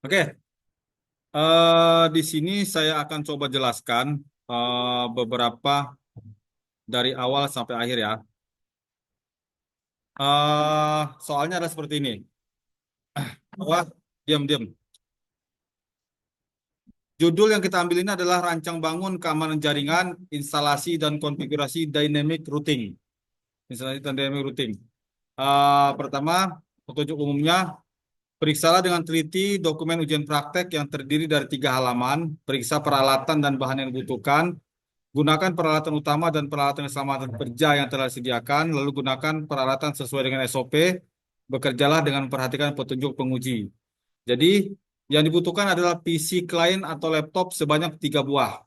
Oke, di sini saya akan coba jelaskan beberapa dari awal sampai akhir ya. Soalnya ada seperti ini. Wah, diam-diam. Judul yang kita ambil ini adalah Rancang Bangun Keamanan Jaringan, Instalasi dan Konfigurasi Dynamic Routing. Instalasi dan Dynamic Routing. Pertama, petunjuk umumnya, periksalah dengan teliti dokumen ujian praktek yang terdiri dari 3 halaman, periksa peralatan dan bahan yang dibutuhkan. Gunakan peralatan utama dan peralatan keselamatan kerja yang telah disediakan, lalu gunakan peralatan sesuai dengan SOP. Bekerjalah dengan memperhatikan petunjuk penguji. Jadi, yang dibutuhkan adalah PC klien atau laptop sebanyak 3 buah.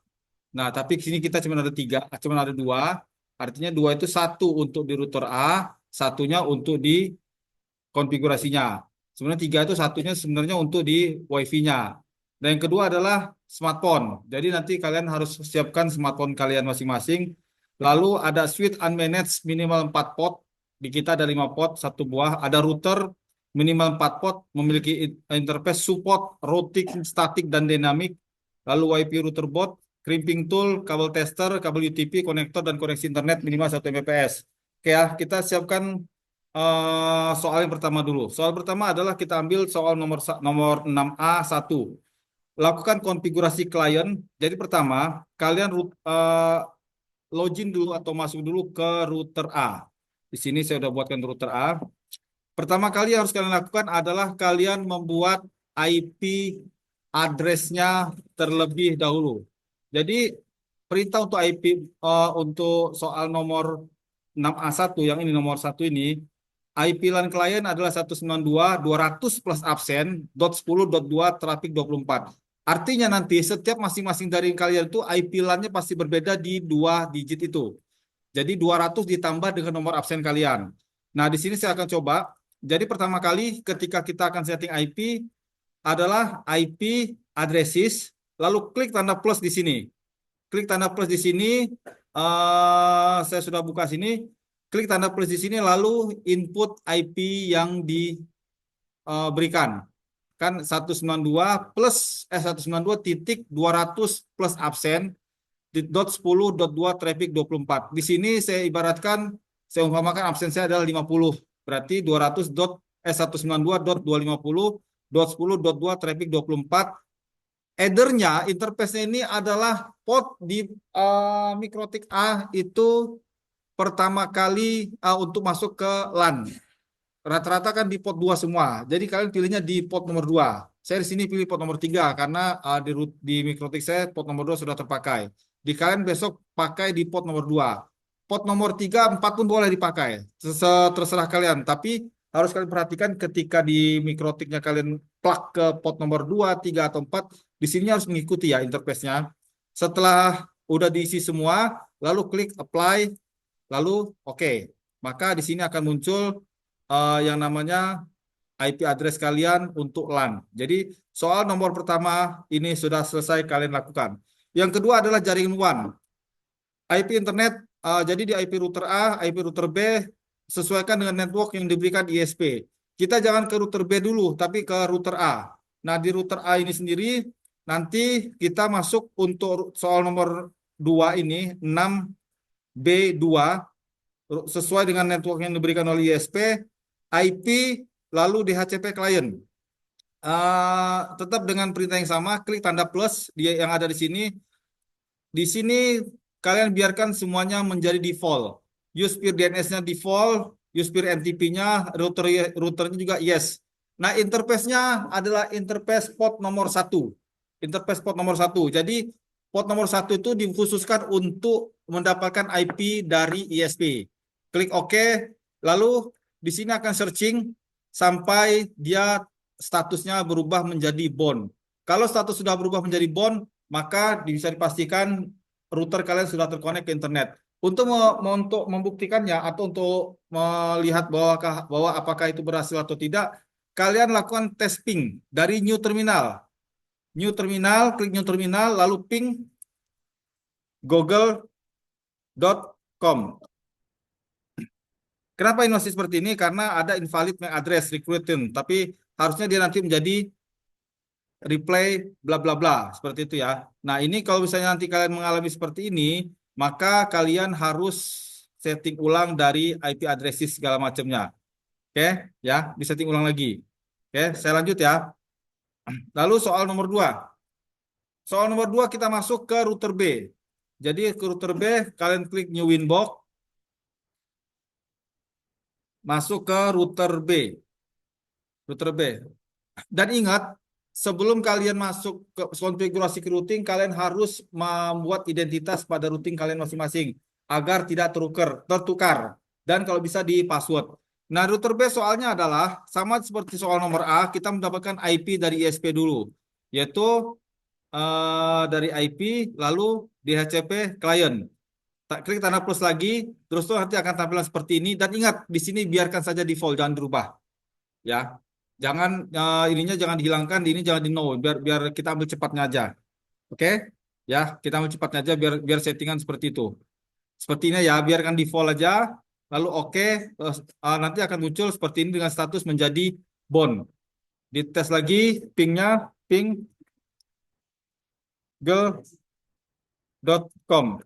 Nah, tapi di sini kita cuma ada tiga, cuma ada dua. Artinya dua itu satu untuk di router A, satunya untuk di konfigurasinya. Sebenarnya tiga itu satunya sebenarnya untuk di WiFi-nya. Dan yang kedua adalah smartphone. Jadi nanti kalian harus siapkan smartphone kalian masing-masing. Lalu ada switch unmanaged minimal 4 pot. Di kita ada 5 pot, 1 buah. Ada router minimal 4 pot, memiliki interface support, routing, static, dan dinamik. Lalu WiFi router board, crimping tool, kabel tester, kabel UTP, konektor, dan koneksi internet minimal 1 Mbps. Oke ya, kita siapkan soal yang pertama dulu. Soal pertama adalah kita ambil soal nomor 6A1. Lakukan konfigurasi klien. Jadi pertama, kalian login dulu atau masuk dulu ke router A. Di sini saya sudah buatkan router A. Pertama kali yang harus kalian lakukan adalah kalian membuat IP address-nya terlebih dahulu. Jadi perintah untuk IP untuk soal nomor 6A1 yang ini nomor satu ini, IP LAN klien adalah 192.200 plus absen .10.2 traffic 24. Artinya nanti setiap masing-masing dari kalian itu IP LAN-nya pasti berbeda di 2 digit itu. Jadi 200 ditambah dengan nomor absen kalian. Nah, di sini saya akan coba. Jadi pertama kali ketika kita akan setting IP adalah IP addresses, lalu klik tanda plus di sini. Klik tanda plus di sini. Saya sudah buka sini. Klik tanda plus di sini, lalu input IP yang diberikan. Kan 192 plus 192.200 plus absen di .10.2 traffic 24. Di sini saya ibaratkan, saya umpamakan absen saya adalah 50. Berarti 200 192.250 .10.2 traffic 24. Headernya, interface-nya ini adalah port di Mikrotik A itu pertama kali untuk masuk ke LAN. Rata-rata kan di pot 2 semua. Jadi kalian pilihnya di pot nomor 2. Saya di sini pilih pot nomor 3 karena di Mikrotik saya pot nomor 2 sudah terpakai. Di kalian besok pakai di pot nomor 2. Pot nomor 3, 4 pun boleh dipakai. Terserah kalian. Tapi harus kalian perhatikan ketika di Mikrotiknya kalian plug ke pot nomor 2, 3, atau 4. Di sini harus mengikuti ya interface-nya. Setelah udah diisi semua, lalu klik apply, lalu oke. Maka di sini akan muncul yang namanya IP address kalian untuk LAN. Jadi soal nomor pertama ini sudah selesai kalian lakukan. Yang kedua adalah jaringan WAN. IP internet, jadi di IP router A, IP router B, sesuaikan dengan network yang diberikan ISP. Kita jangan ke router B dulu, tapi ke router A. Nah, di router A ini sendiri, nanti kita masuk untuk soal nomor 2 ini, 6B2, sesuai dengan network yang diberikan oleh ISP, IP, lalu DHCP klien. Tetap dengan perintah yang sama, klik tanda plus yang ada di sini. Di sini kalian biarkan semuanya menjadi default. Use peer DNS-nya default, use peer NTP-nya, routernya juga yes. Nah, interface-nya adalah interface port nomor 1. Interface port nomor 1. Jadi, port nomor 1 itu dikhususkan untuk mendapatkan IP dari ISP. Klik OK, lalu di sini akan searching sampai dia statusnya berubah menjadi bond. Kalau status sudah berubah menjadi bond, maka bisa dipastikan router kalian sudah terkonek ke internet. Untuk membuktikannya atau untuk melihat bahwa apakah itu berhasil atau tidak, kalian lakukan tes ping dari new terminal. New terminal, klik new terminal, lalu ping google.com. Kenapa ini masih seperti ini? Karena ada invalid MAC address recruiting, tapi harusnya dia nanti menjadi replay bla bla bla seperti itu ya. Nah, ini kalau misalnya nanti kalian mengalami seperti ini, maka kalian harus setting ulang dari IP addresses segala macamnya. Oke, ya, bisa setting ulang lagi. Oke, saya lanjut ya. Lalu soal nomor 2. Soal nomor 2 kita masuk ke router B. Jadi ke router B, kalian klik new winbox, masuk ke router B. Router B. Dan ingat, sebelum kalian masuk ke konfigurasi ke routing, kalian harus membuat identitas pada routing kalian masing-masing agar tidak tertukar. Dan kalau bisa di password. Nah, router B soalnya adalah sama seperti soal nomor A, kita mendapatkan IP dari ISP dulu, yaitu dari IP lalu DHCP client. Klik tanda plus lagi, terus tuh nanti akan tampilan seperti ini. Dan ingat, di sini biarkan saja default, jangan dirubah. Ya, jangan ininya jangan dihilangkan, ini jangan di no, biar biar kita ambil cepatnya aja. Oke? Ya, kita ambil cepatnya aja biar biar settingan seperti itu. Sepertinya ya, biarkan default aja. Lalu oke, nanti akan muncul seperti ini dengan status menjadi bond. Dites lagi pingnya, ping girl.com.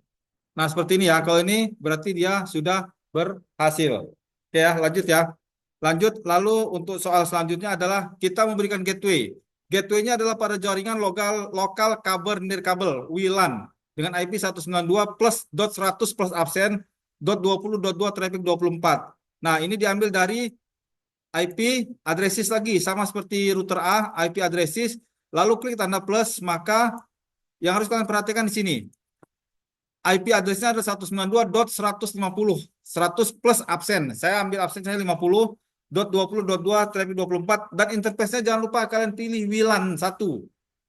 Nah, seperti ini ya. Kalau ini berarti dia sudah berhasil. Oke ya, lanjut ya. Lanjut, lalu untuk soal selanjutnya adalah kita memberikan gateway. Gateway-nya adalah pada jaringan lokal kabel nirkabel WLAN dengan IP 192 plus dot 100 plus absen dot 20 dot 2 traffic 24. Nah, ini diambil dari IP addresses lagi sama seperti router A, IP addresses, lalu klik tanda plus, maka yang harus kalian perhatikan di sini. IP addressnya adalah 192.150, 100 plus absen. Saya ambil absen saya 50.20.2 traffic 24 dan interface-nya jangan lupa kalian pilih WLAN 1.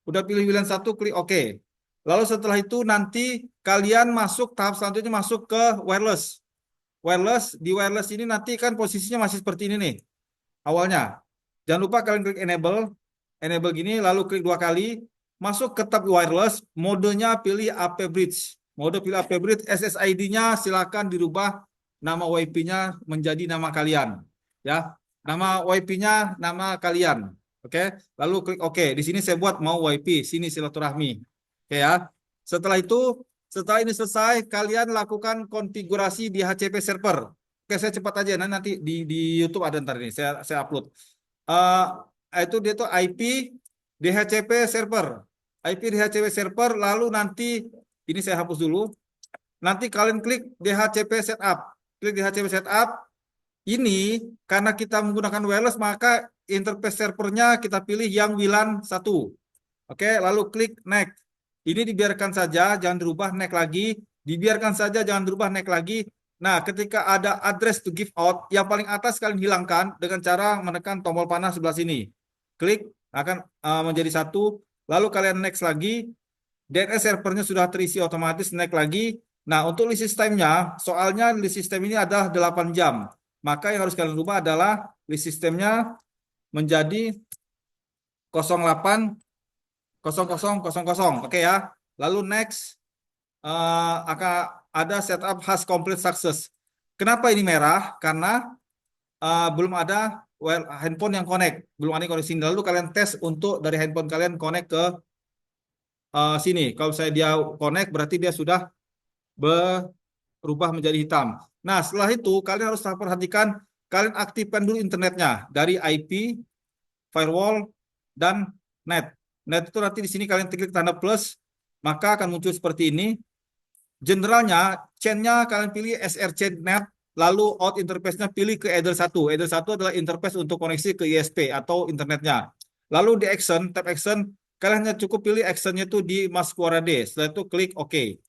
Udah pilih WLAN 1, klik OK. Lalu setelah itu nanti kalian masuk tahap selanjutnya masuk ke wireless. Di wireless ini nanti kan posisinya masih seperti ini nih. Awalnya. Jangan lupa kalian klik enable. Enable gini lalu klik 2 kali. Masuk ke tab wireless, modenya pilih AP Bridge. Mode pilih AP Bridge, SSID-nya silakan dirubah nama WiFi-nya menjadi nama kalian. Ya, nama WiFi-nya nama kalian. Oke, lalu klik OK. Di sini saya buat mau WiFi, sini silaturahmi. Oke ya. Setelah itu, setelah ini selesai, kalian lakukan konfigurasi di HCP server. Oke, saya cepat aja. Nanti di YouTube ada ntar ini. Saya upload. Itu dia tuh IP DHCP server. IP DHCP server. Lalu nanti ini saya hapus dulu. Nanti kalian klik DHCP setup. Klik DHCP setup. Ini karena kita menggunakan wireless maka interface servernya kita pilih yang WLAN 1. Oke, lalu klik next. Ini dibiarkan saja, jangan dirubah, next lagi. Dibiarkan saja, jangan dirubah, next lagi. Nah, ketika ada address to give out, yang paling atas kalian hilangkan dengan cara menekan tombol panah sebelah sini. Klik, akan menjadi 1. Lalu kalian next lagi. DNS servernya sudah terisi otomatis, next lagi. Nah, untuk list systemnya, soalnya list system ini adalah 8 jam. Maka yang harus kalian rubah adalah list systemnya menjadi 080000. Oke ya. Lalu next akan ada setup has complete success. Kenapa ini merah? Karena belum ada handphone yang connect, belum ada koneksi. Lalu kalian tes untuk dari handphone kalian connect ke sini. Kalau saya dia connect berarti dia sudah berubah menjadi hitam. Nah, setelah itu kalian harus perhatikan, kalian aktifkan dulu internetnya dari IP, firewall, dan net. Net itu nanti di sini kalian klik tanda plus, maka akan muncul seperti ini. Generalnya, chain-nya kalian pilih SRC net, lalu out interface-nya pilih ke Ether 1. Ether 1 adalah interface untuk koneksi ke ISP atau internetnya. Lalu di action, tab action, kalian hanya cukup pilih action-nya itu di Masquerade. Setelah itu klik OK.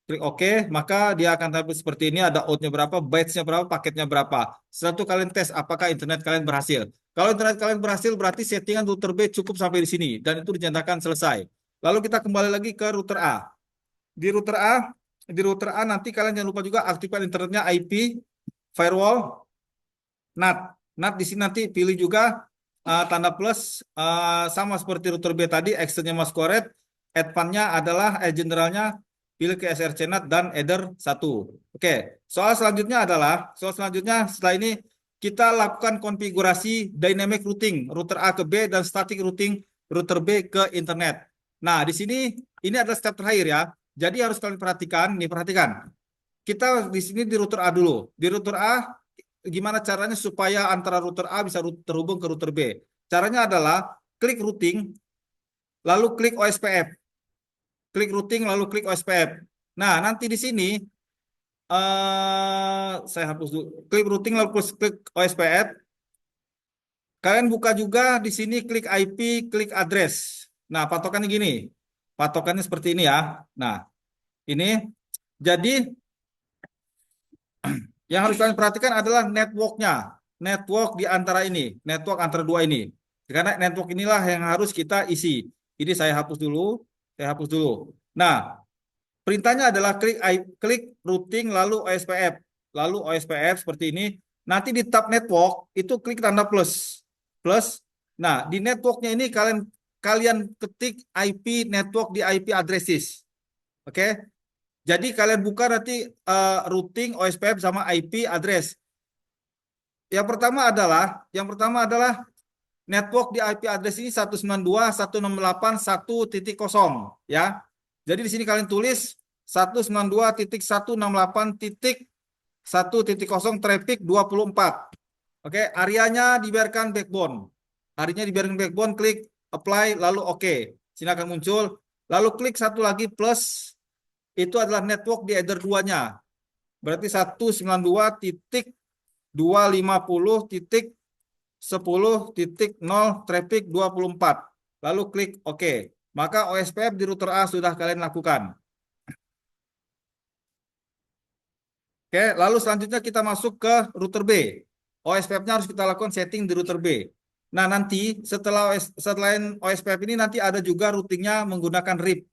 Klik OK, maka dia akan tampil seperti ini, ada out-nya berapa, bytes-nya berapa, paketnya berapa. Setelah itu kalian tes apakah internet kalian berhasil. Kalau internet kalian berhasil, berarti settingan router B cukup sampai di sini, dan itu dinyatakan selesai. Lalu kita kembali lagi ke router A. Di router A, nanti kalian jangan lupa juga aktifkan internetnya IP, firewall, NAT. NAT di sini nanti pilih juga tanda plus, sama seperti router B tadi, actionnya Masquerade, advance-nya adalah generalnya pilih ke SRC NAT dan Ether 1. Oke, soal selanjutnya setelah ini kita lakukan konfigurasi dynamic routing, router A ke B dan static routing router B ke internet. Nah, di sini ini adalah step terakhir ya. Jadi harus kalian perhatikan, nih perhatikan. Kita di sini di router A dulu. Di router A gimana caranya supaya antara router A bisa terhubung ke router B? Caranya adalah klik routing, lalu klik OSPF. Klik routing, lalu klik OSPF. Nah, nanti di sini saya hapus dulu. Klik routing, lalu klik OSPF. Kalian buka juga di sini klik IP, klik address. Nah, patokannya gini. Patokannya seperti ini ya. Nah, ini. Jadi yang harus kalian perhatikan adalah networknya. Network di antara ini. Network antara dua ini. Karena network inilah yang harus kita isi. Ini saya hapus dulu. Saya hapus dulu. Nah, perintahnya adalah klik routing lalu OSPF. Lalu OSPF seperti ini. Nanti di tab network itu klik tanda plus. Plus. Nah, di networknya ini kalian ketik IP network di IP addresses. Oke. Jadi kalian buka nanti routing OSPF sama IP address. Yang pertama adalah network di IP address ini 192.168.1.0 ya. Jadi di sini kalian tulis 192.168.1.0 traffic 24. Oke, areanya dibiarkan backbone. Areanya dibiarkan backbone, klik apply lalu oke. Sini akan muncul. Lalu klik satu lagi plus, itu adalah network di header 2-nya. Berarti 192.250.10.0 traffic 24. Lalu klik OK. Maka OSPF di router A sudah kalian lakukan. Oke, lalu selanjutnya kita masuk ke router B. OSPF-nya harus kita lakukan setting di router B. Nah, nanti selain OSPF ini nanti ada juga routingnya menggunakan RIP.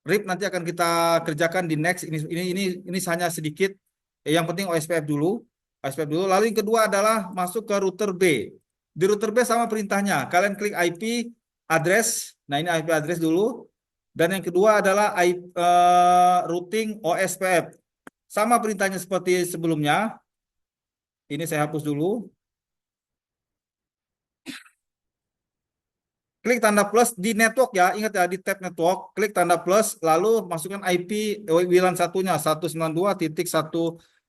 RIP nanti akan kita kerjakan di next. Ini hanya sedikit. Yang penting OSPF dulu. OSPF dulu. Lalu yang kedua adalah masuk ke router B. Di router B sama perintahnya. Kalian klik IP address. Nah, ini IP address dulu. Dan yang kedua adalah routing OSPF. Sama perintahnya seperti sebelumnya. Ini saya hapus dulu. Klik tanda plus di network ya, ingat ya di tab network, klik tanda plus, lalu masukkan IP WLAN satunya 192.168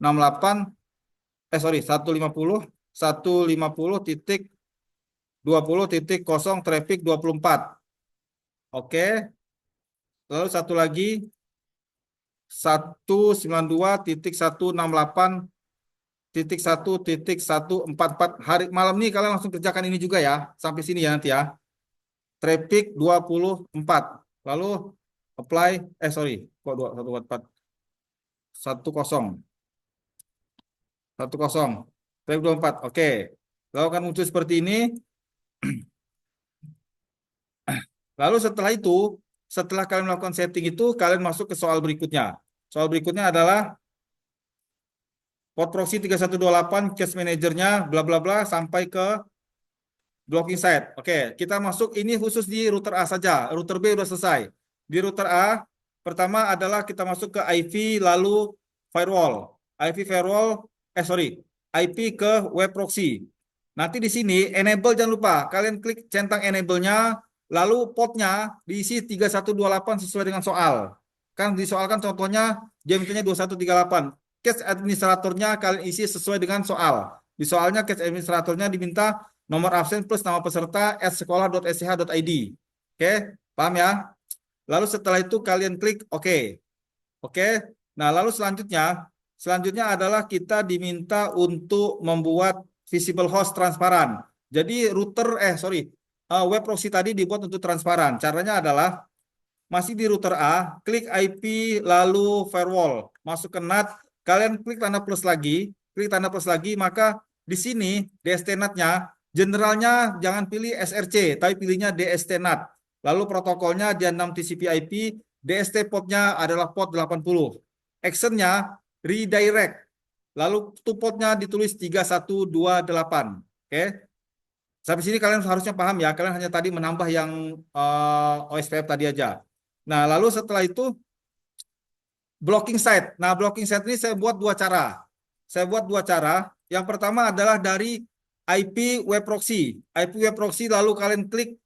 150.150.20.0 traffic 24. Oke. Lalu satu lagi 192.168.1.144. Hari malam ini kalian langsung kerjakan ini juga ya, sampai sini ya nanti ya. Traffic 24. Lalu apply, kok 144. 10. 10. Traffic 24. Oke. Lalu akan muncul seperti ini. Lalu setelah itu, setelah kalian melakukan setting itu, kalian masuk ke soal berikutnya. Soal berikutnya adalah port proxy 3128, cache manajernya, bla bla bla, sampai ke blocking site. Oke, kita masuk ini khusus di router A saja. Router B udah selesai. Di router A, pertama adalah kita masuk ke IP lalu firewall. IP ke web proxy. Nanti di sini enable jangan lupa. Kalian klik centang enable-nya, lalu portnya diisi 3128 sesuai dengan soal. Kan disoalkan contohnya dia mintanya 2138. Cache administratornya kalian isi sesuai dengan soal. Di soalnya cache administratornya diminta nomor absen plus nama peserta @sekolah.sch.id. Oke, paham ya? Lalu setelah itu kalian klik OK. Oke. Nah, lalu selanjutnya adalah kita diminta untuk membuat visible host transparan. Jadi web proxy tadi dibuat untuk transparan. Caranya adalah masih di router A, klik IP lalu firewall, masuk ke NAT, kalian klik tanda plus lagi, maka di sini DST NAT-nya generalnya jangan pilih SRC, tapi pilihnya DST NAT. Lalu protokolnya dia 6 TCP/IP, DST portnya adalah port 80. Actionnya redirect. Lalu portnya ditulis 3128. Oke. Sampai sini kalian harusnya paham ya. Kalian hanya tadi menambah yang OSPF tadi aja. Nah, lalu setelah itu blocking site. Nah, blocking site ini saya buat dua cara. Yang pertama adalah dari IP web proxy. IP web proxy lalu kalian klik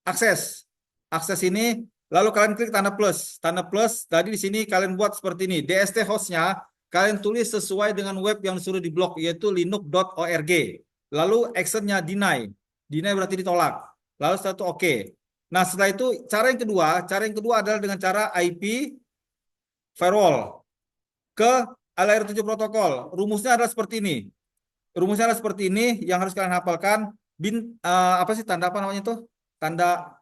akses. Akses ini, lalu kalian klik tanda plus. Tanda plus, tadi di sini kalian buat seperti ini. DST hostnya, kalian tulis sesuai dengan web yang disuruh diblok, yaitu linux.org. Lalu actionnya deny. Deny berarti ditolak. Lalu setelah itu oke. Nah, setelah itu cara yang kedua adalah dengan cara IP firewall ke layer 7 protokol. Rumusnya adalah seperti ini. Rumusnya adalah seperti ini yang harus kalian hafalkan. Apa sih tanda apa namanya itu? Tanda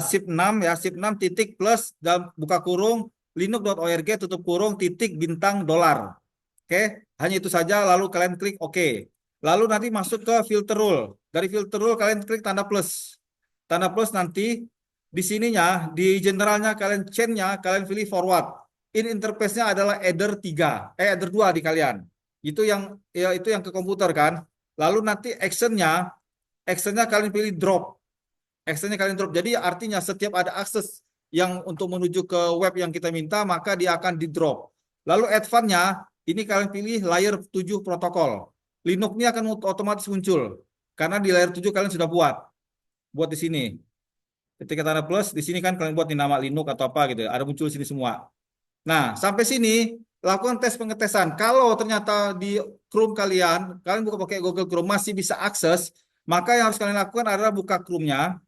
shift 6 ya, shift 6 titik plus dan buka kurung linux.org tutup kurung titik bintang dolar. Oke, hanya itu saja lalu kalian klik oke. Lalu nanti masuk ke filter rule. Dari filter rule kalian klik tanda plus. Tanda plus nanti di sininya di generalnya kalian chain-nya kalian pilih forward. In interface-nya adalah header 3, header 2 di kalian. Itu yang ya itu yang ke komputer kan. Lalu nanti actionnya kalian pilih drop. Actionnya kalian drop. Jadi artinya setiap ada akses yang untuk menuju ke web yang kita minta, maka dia akan di drop. Lalu advance-nya, ini kalian pilih layer 7 protokol. Linux ini akan otomatis muncul. Karena di layer 7 kalian sudah buat. Buat di sini. Ketika tanda plus, di sini kan kalian buat di nama Linux atau apa gitu. Ada muncul di sini semua. Nah, sampai sini, lakukan tes pengetesan. Kalau ternyata di Chrome kalian buka pakai Google Chrome, masih bisa akses, maka yang harus kalian lakukan adalah buka Chrome-nya,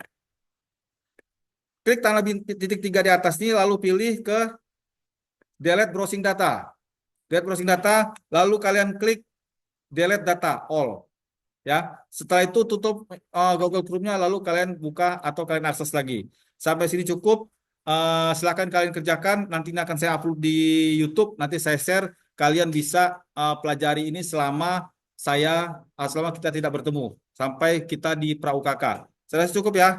klik tanda titik 3 di atas ini, lalu pilih ke delete browsing data. Delete browsing data, lalu kalian klik delete data, all. Ya, setelah itu tutup Google Chrome-nya, lalu kalian buka atau kalian akses lagi. Sampai sini cukup. Silakan kalian kerjakan. Nanti akan saya upload di YouTube. Nanti saya share. Kalian bisa pelajari ini selama kita tidak bertemu. Sampai kita di pra UKK. Saya rasa cukup ya.